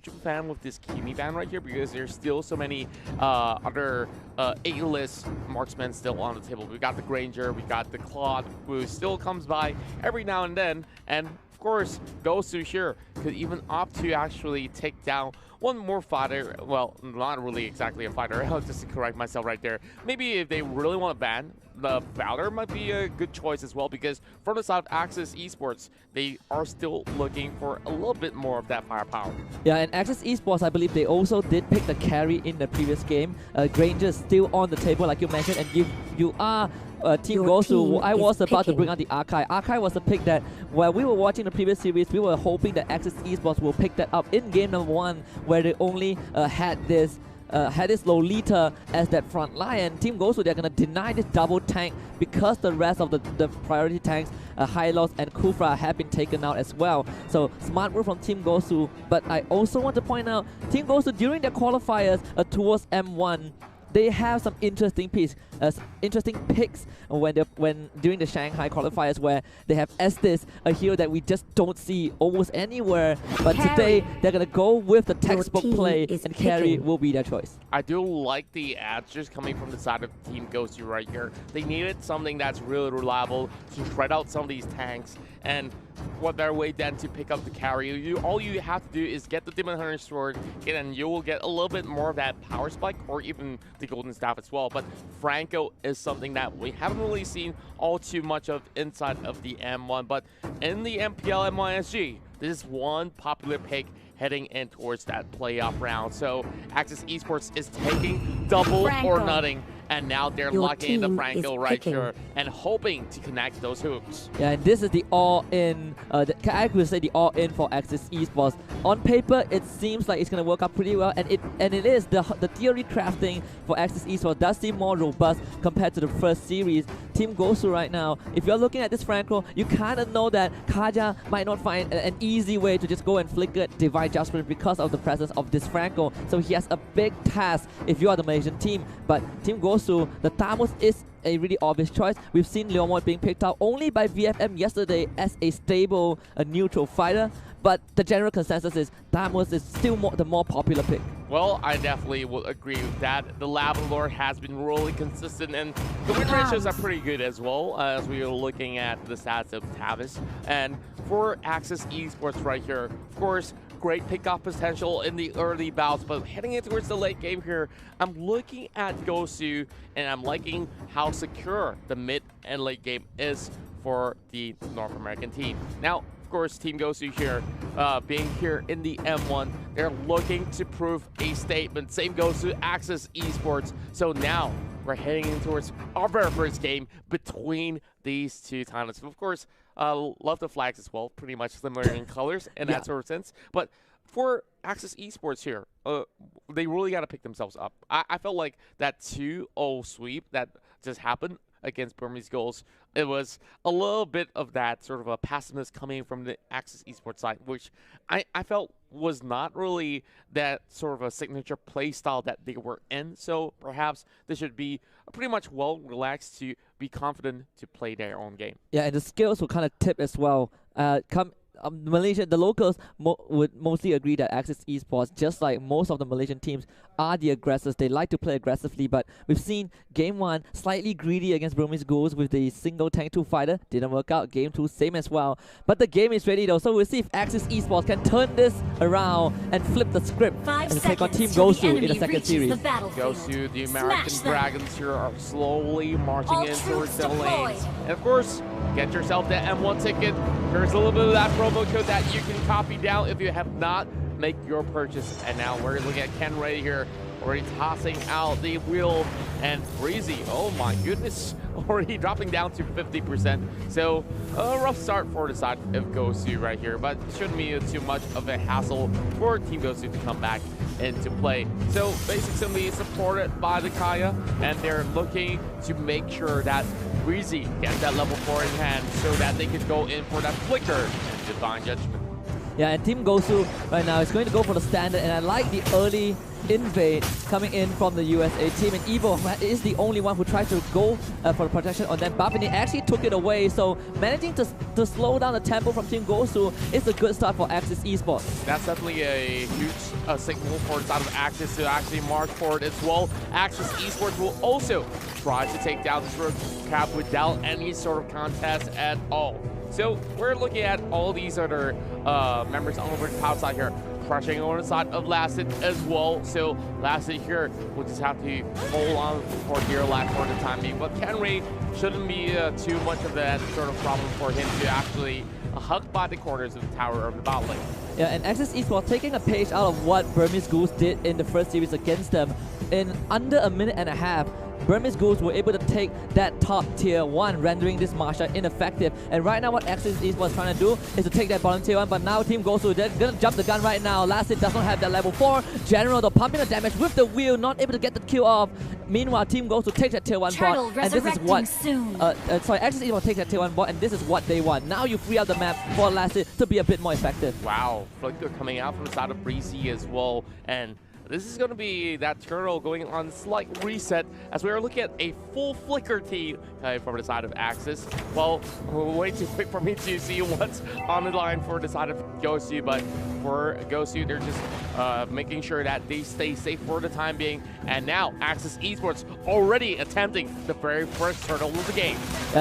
huge fan with this Kimi ban right here because there's still so many other A-list marksmen still on the table. We got the Granger, we got the Claude, who still comes by every now and then, and of course, Gosu here could even opt to actually take down one more fighter. Well, not really exactly a fighter, just to correct myself right there. Maybe if they really want to ban, the Valor might be a good choice as well, because from the side of Axis Esports, they are still looking for a little bit more of that firepower. Yeah, and Axis Esports, I believe they also did pick the carry in the previous game. Granger is still on the table, like you mentioned, and if you are Team Gosu, I was about to bring out the Archive. Archive was a pick that, while we were watching the previous series, we were hoping that Axis Esports will pick that up in game number 1, where they only had this Lolita as that front line. Team Gosu, they're going to deny this double tank because the rest of the priority tanks, Hylos and Kufra, have been taken out as well. So smart move from Team Gosu. But I also want to point out, Team Gosu during their qualifiers towards M1, they have some interesting picks when during the Shanghai qualifiers, where they have Estes, a hero that we just don't see almost anywhere. But today they're gonna go with the textbook play, and carry will be their choice. I do like the answers coming from the side of Team Gosu right here. They needed something that's really reliable to shred out some of these tanks, and what better way than to pick up the carry? All you have to do is get the Demon Hunter Sword, and you will get a little bit more of that power spike, or even the Golden Staff as well. But Franco is something that we haven't really seen all too much of inside of the M1, but in the MPL MYSG, this is one popular pick heading in towards that playoff round. So Axis Esports is taking double or nothing, and now they're locking into Franco right here and hoping to connect those hooks. Yeah, and this is the all-in, I could say the all-in for Axis Esports. On paper, it seems like it's going to work out pretty well, and it is. The theory crafting for Axis Esports does seem more robust compared to the first series. Team Gosu right now, if you're looking at this Franco, you kind of know that Kaja might not find an easy way to just go and flicker Divine Judgment because of the presence of this Franco. So he has a big task if you are the Malaysian team. But Team Gosu, the Thamus is a really obvious choice. We've seen Leomord being picked out only by VFM yesterday as a stable, neutral fighter. But the general consensus is Thamus is still the more popular pick. Well, I definitely will agree with that. The Lord has been really consistent, and the win ratios are pretty good as well, as we are looking at the stats of Tavis. And for Axis Esports right here, of course, great pickoff potential in the early bouts, but heading in towards the late game here, I'm looking at Gosu, and I'm liking how secure the mid and late game is for the North American team. Now, of course, Team Gosu here, being here in the M1, they're looking to prove a statement. Same goes to Axis Esports. So now we're heading in towards our very first game between these two talents. Of course, love the flags as well, pretty much similar in colors in that sort of sense. But for Axis Esports here, they really got to pick themselves up. I felt like that 2-0 sweep that just happened against Burmese Goals, it was a little bit of that sort of a passiveness coming from the Axis Esports side, which I felt was not really that sort of a signature play style that they were in. So perhaps they should be pretty much well relaxed to be confident to play their own game. Yeah, and the skills will kind of tip as well. Malaysia, the locals would mostly agree that Axis Esports, just like most of the Malaysian teams, are the aggressors. They like to play aggressively, but we've seen Game 1 slightly greedy against Burmese Goals with the single tank 2 fighter. Didn't work out. Game 2, same as well. But the game is ready though, so we'll see if Axis Esports can turn this around and flip the script and take on Team Gosu in the second series. Gosu, the American Dragons here, are slowly marching in towards the lanes. And of course, get yourself that M1 ticket. Here's a little bit of that promo code that you can copy down if you have not make your purchase. And now we're looking at Ken Ray here, already tossing out the wheel, and Breezy, oh my goodness, already dropping down to 50%. So a rough start for the side of Gosu right here, but shouldn't be too much of a hassle for Team Gosu to come back into play. So Basics going to be supported by the Kaya, and they're looking to make sure that Breezy gets that level 4 in hand so that they could go in for that flicker and Divine Judgment. Yeah, and Team Gosu right now is going to go for the standard, and I like the early invade coming in from the USA team, and Evo is the only one who tries to go for the protection on them. Buffini actually took it away, so managing to slow down the tempo from Team Gosu is a good start for Axis Esports. That's definitely a huge signal for the side of Axis to actually march forward as well. Axis Esports will also try to take down this road cap without any sort of contest at all. So we're looking at all these other members on over the top side here, pressuring over the side of Lasted as well. So Lasted here will just have to hold on for dear life for the time being. But Kenry shouldn't be too much of that sort of problem for him to actually hug by the corners of the tower of the bot lane. Yeah, and Axis Esports taking a page out of what Burmese Goose did in the first series against them. In under a minute and a half, Burmese Goose were able to take that top tier 1, rendering this Marsha ineffective. And right now what Axis Esports trying to do is to take that bottom tier 1, but now Team Gosu, they're gonna jump the gun right now. Lasted does not have that level 4. General, though, pumping the damage with the wheel, not able to get the kill off. Meanwhile, Team Gosu takes that tier 1 bot, and this is what... Axis Esports takes that tier 1 bot, and this is what they want. Now you free up the map for Lasted to be a bit more effective. Wow, Flicker coming out from the side of Breezy as well, and this is going to be that turtle going on slight reset as we are looking at a full Flicker team from the side of Axis. Well, way too quick for me to see what's on the line for the side of Gosu, but for Gosu, they're just making sure that they stay safe for the time being. And now Axis Esports already attempting the very first turtle of the game.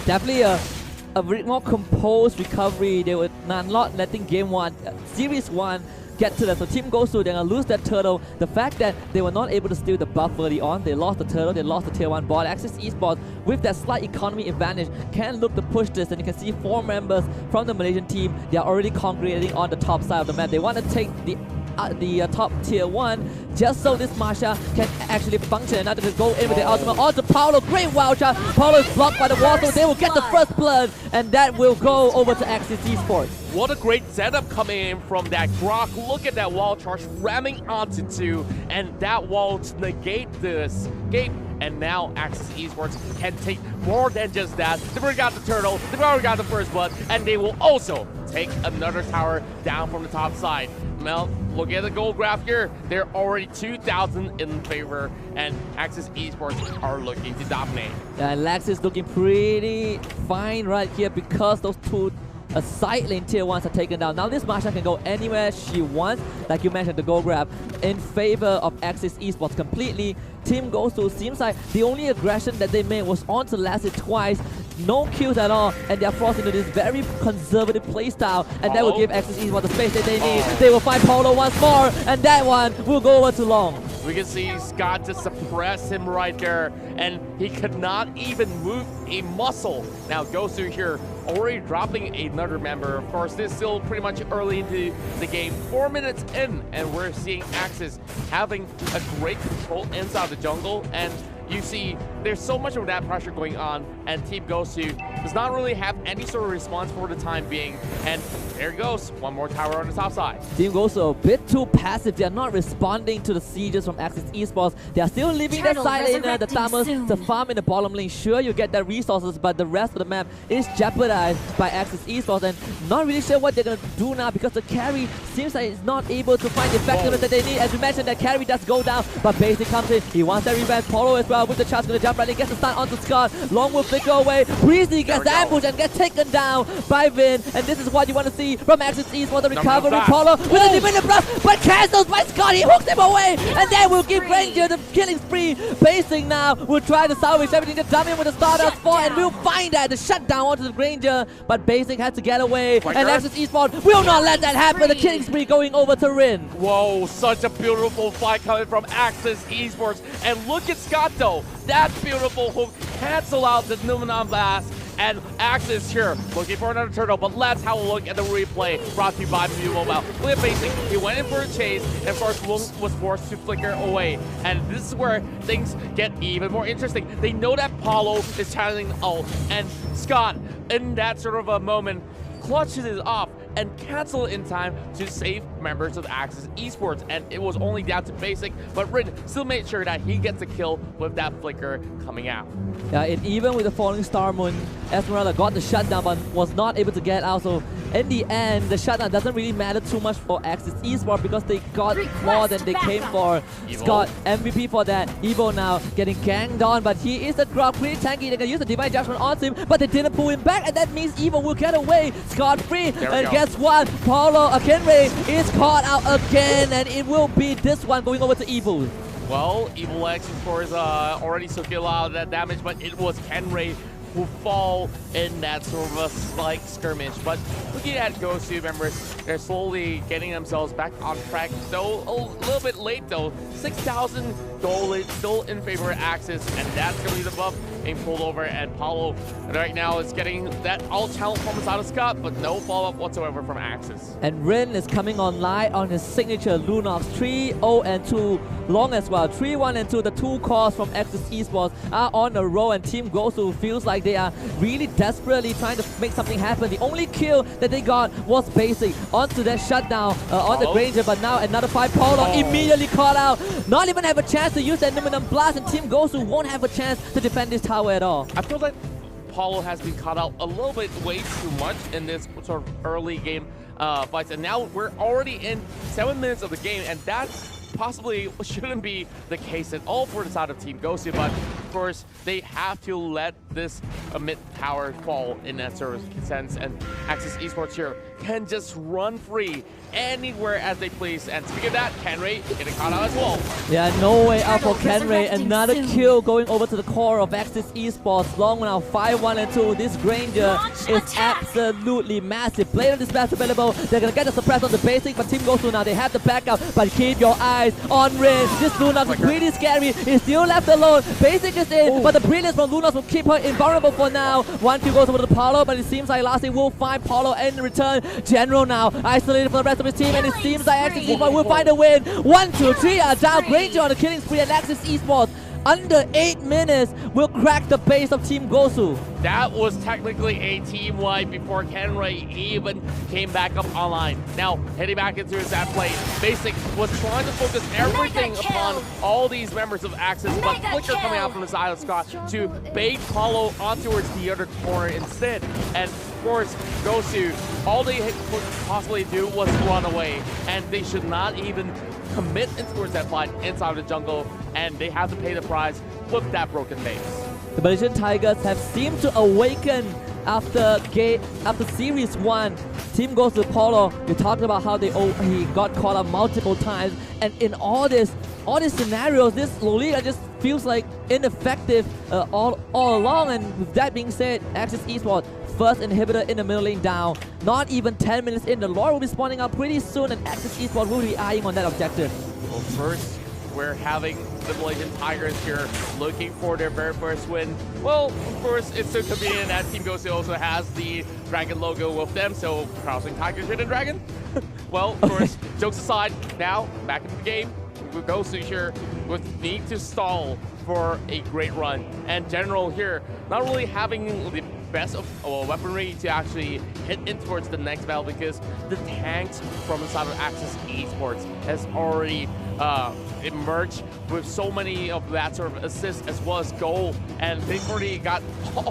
Definitely a bit more composed recovery. They were not letting game 1, series 1, get to them. So Team Gosu, they're gonna lose that turtle. The fact that they were not able to steal the buff early on, they lost the turtle, they lost the tier 1 bot. Axis Esports, with that slight economy advantage, can look to push this, and you can see 4 members from the Malaysian team, they are already congregating on the top side of the map. They want to take the top tier 1 just so this Marsha can actually function, and now they can go in with the ultimate onto Paulo. Great wild shot. Paulo is blocked by the wall, so they will get the first blood, and that will go over to Axis Esports. What a great setup coming in from that Grok. Look at that wall charge ramming onto 2, and that wall to negate the escape. And now Axis Esports can take more than just that. They've already got the turtle, they've already got the first blood, and they will also take another tower down from the top side. Well, look at the gold graph here. They're already 2,000 in favor, and Axis Esports are looking to dominate. Yeah, Lax is looking pretty fine right here because those 2 side lane tier 1s are taken down. Now this Marsha can go anywhere she wants, like you mentioned, the gold grab in favor of Axis Esports completely. Team Gosu seems like the only aggression that they made was onto Lasted twice, no kills at all, and they're forced into this very conservative playstyle, and that will give Axis Esports the space that they need. They will find Paulo once more, and that one will go over too long. We can see Scott just suppress him right there, and he could not even move a muscle. Now Gosu here already dropping another member. Of course, this is still pretty much early into the game, 4 minutes in, and we're seeing Axis having a great control inside the jungle, and you see there's so much of that pressure going on, and Team Gosu does not really have any sort of response for the time being. And there goes, one more tower on the top side. Team Gosu a bit too passive. They are not responding to the sieges from Axis Esports. They are still leaving that side laner, the Thamus, to farm in the bottom lane. Sure, you get that resources, but the rest of the map is jeopardized by Axis Esports, and not really sure what they're going to do now because the carry seems like it's not able to find the effectiveness that they need. As we mentioned, that carry does go down, but Basic comes in. He wants that revenge. Paulo as well with the charge, going to jump right in, gets the stun onto Scott. Long will flicker away. Breezy gets the ambush and gets taken down by Vin, and this is what you want to see from Axis Esports. The recovery, Paulo with a Divinity Blast, but cancels by Scott. He hooks him away, and then will give Ranger the killing spree. Basic now will try to salvage everything, to dump in with the Stardust 4, and we'll find that the shutdown onto the Ranger, but Basic has to get away, and Axis Esports will not let that happen. The killing spree going over to Rin. Whoa, such a beautiful fight coming from Axis Esports, and look at Scott though. That beautiful hook cancel out the Numenon Blast, and Axis here looking for another turtle, but let's have a look at the replay brought to you by Mew Mobile. Look at Basic, he went in for a chase, and of course Lung was forced to flicker away, and this is where things get even more interesting. They know that Paulo is channeling ult, and Scott, in that sort of a moment, clutches it off and cancel it in time to save members of Axis Esports. And it was only down to basic, but Rin still made sure that he gets a kill with that flicker coming out. Yeah, and even with the falling star moon, Esmeralda got the shutdown but was not able to get out. So in the end, the shutdown doesn't really matter too much for Axis Esports because they got more than they came for. Scott MVP for that. Evo now getting ganged on, but he is the Grok pretty tanky. They can use the Divine Judgment on him, but they didn't pull him back, and that means Evo will get away scot-free. And guess what? Paulo Akenre is caught out again, and it will be this one going over to Evo. Well, Evil X, of course, already took a lot of that damage, but it was Kenray who fall in that sort of a slight skirmish. But looking at Gosu members, they're slowly getting themselves back on track, though a little bit late though. 6,000 gold still in favor of Axis, and that's going to be the buff being pulled over. And Paulo right now is getting that all-talent performance out of Scott, but no follow-up whatsoever from Axis. And Rin is coming online on his signature Lunox 3-0-2 long as well. 3-1-2, the two calls from Axis Esports are on a roll, and Team Gosu feels like they are really desperately trying to make something happen. The only kill that they got was basic onto that shutdown on the Granger, but now another 5 Paulo immediately caught out. Not even have a chance to use that Numinum Blast, and Team Gosu won't have a chance to defend this tower at all. I feel like Paulo has been caught out a little bit way too much in this sort of early game fights, and now we're already in 7 minutes of the game, and that possibly shouldn't be the case at all for the side of Team Gosu, but of course they have to let this mid tower fall in that sort of sense, and Axis Esports here can just run free anywhere as they please. And speaking of that, Kenray getting caught out as well. Yeah, no way out for Kenray. Another kill going over to the core of Axis Esports. Long now, 5-1-2. This Granger is absolutely massive. Blade of Dispatch available. They're gonna get the suppress on the basic, but Team Gosu now, they have the backup. But keep your eyes on Rin. This Lunox is pretty scary. He's still left alone. Basic is in, but the brilliance from Lunox will keep her invulnerable for now. One kill goes over to Paulo, but it seems like Lassie will find Paulo in return. General now isolated from the rest of his team, and it seems like Axis Esports will find a win. 1, 2, 3 are down. Granger on the killing spree, and Axis Esports under 8 minutes will crack the base of Team Gosu. That was technically a team wipe before Kenray even came back up online. Now, heading back into his ad play, Basic was trying to focus everything upon all these members of Axis, but Flicker coming out from the side of Scott to bait Paulo on towards the other corner instead. And of course, Gosu, all they could possibly do was run away, and they should not even commit towards that fight inside of the jungle, and they have to pay the price with that broken base. The Malaysian Tigers have seemed to awaken after Series 1. Team goes to Paulo. You talked about how he got caught up multiple times, and in all these scenarios, this Lolita just feels like ineffective all along. And with that being said, Axis Esports first inhibitor in the middle lane down. Not even 10 minutes in, the Lord will be spawning out pretty soon, and Axis Esports will be eyeing on that objective. Well, first, we're having the Malaysian Tigers here looking for their very first win. Well, of course, it's so convenient that Team Gosu also has the dragon logo with them, so crossing Tigers with the dragon. Well, of course, jokes aside, now back into the game. With Gosu here with need to stall for a great run, and General here not really having the best of weaponry to actually hit in towards the next battle, because the tanks from the side of Axis Esports has already emerged with so many of that sort of assists as well as goal, and they've already got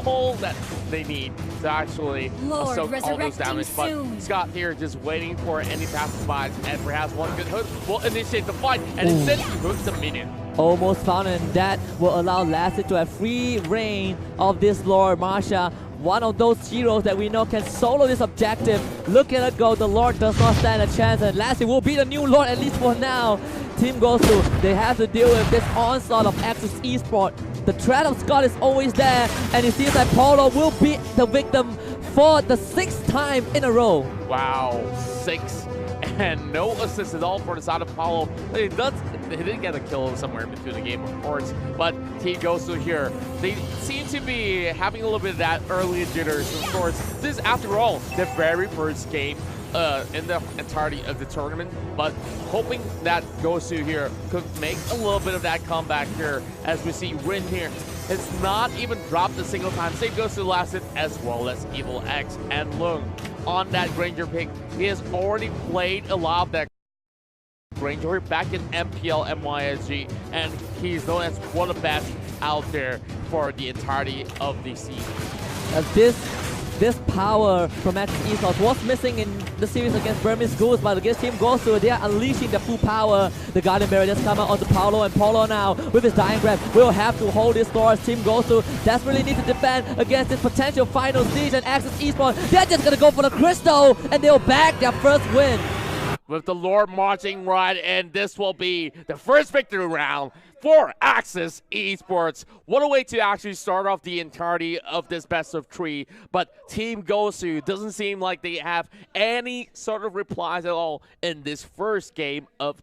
all that they need to actually soak all those damage. But Scott here just waiting for any passersby, and perhaps one good hook will initiate the fight, and instead he hooks the minion. Almost found, and that will allow Lassie to have free reign of this Lord. Marsha, one of those heroes that we know can solo this objective. Look at it go, the Lord does not stand a chance, and Lassie will be the new Lord, at least for now. Team Gosu, they have to deal with this onslaught of Axis Esports. The threat of Scott is always there, and it seems like Paulo will be the victim for the 6th time in a row. Wow, 6. And no assist at all for the side of Paulo. He did get a kill somewhere in between the game, of course, but Team Gosu here, they seem to be having a little bit of that early jitters. Of course, this is, after all, their very first game in the entirety of the tournament, but hoping that Gosu here could make a little bit of that comeback here, as we see Rin here has not even dropped a single time. Same goes to Lasset as well as Evil X and Lung. on that Granger pick. He has already played a lot of that Granger back in MPL MYSG, and he's known as one of the best out there for the entirety of the season. This power from Axis Esports was missing in the series against Burmese Goose, but against Team Gosu, they are unleashing the full power. The Guardian Barrier just come out onto Paulo, and Paulo now, with his Dying Grab, will have to hold this door as Team Gosu desperately need to defend against this potential final siege, and Axis Esports, they're just gonna go for the Crystal, and they'll bag their first win. With the Lord marching right, and this will be the first victory round for Axis Esports. What a way to actually start off the entirety of this best of 3. But Team Gosu doesn't seem like they have any sort of replies at all in this first game of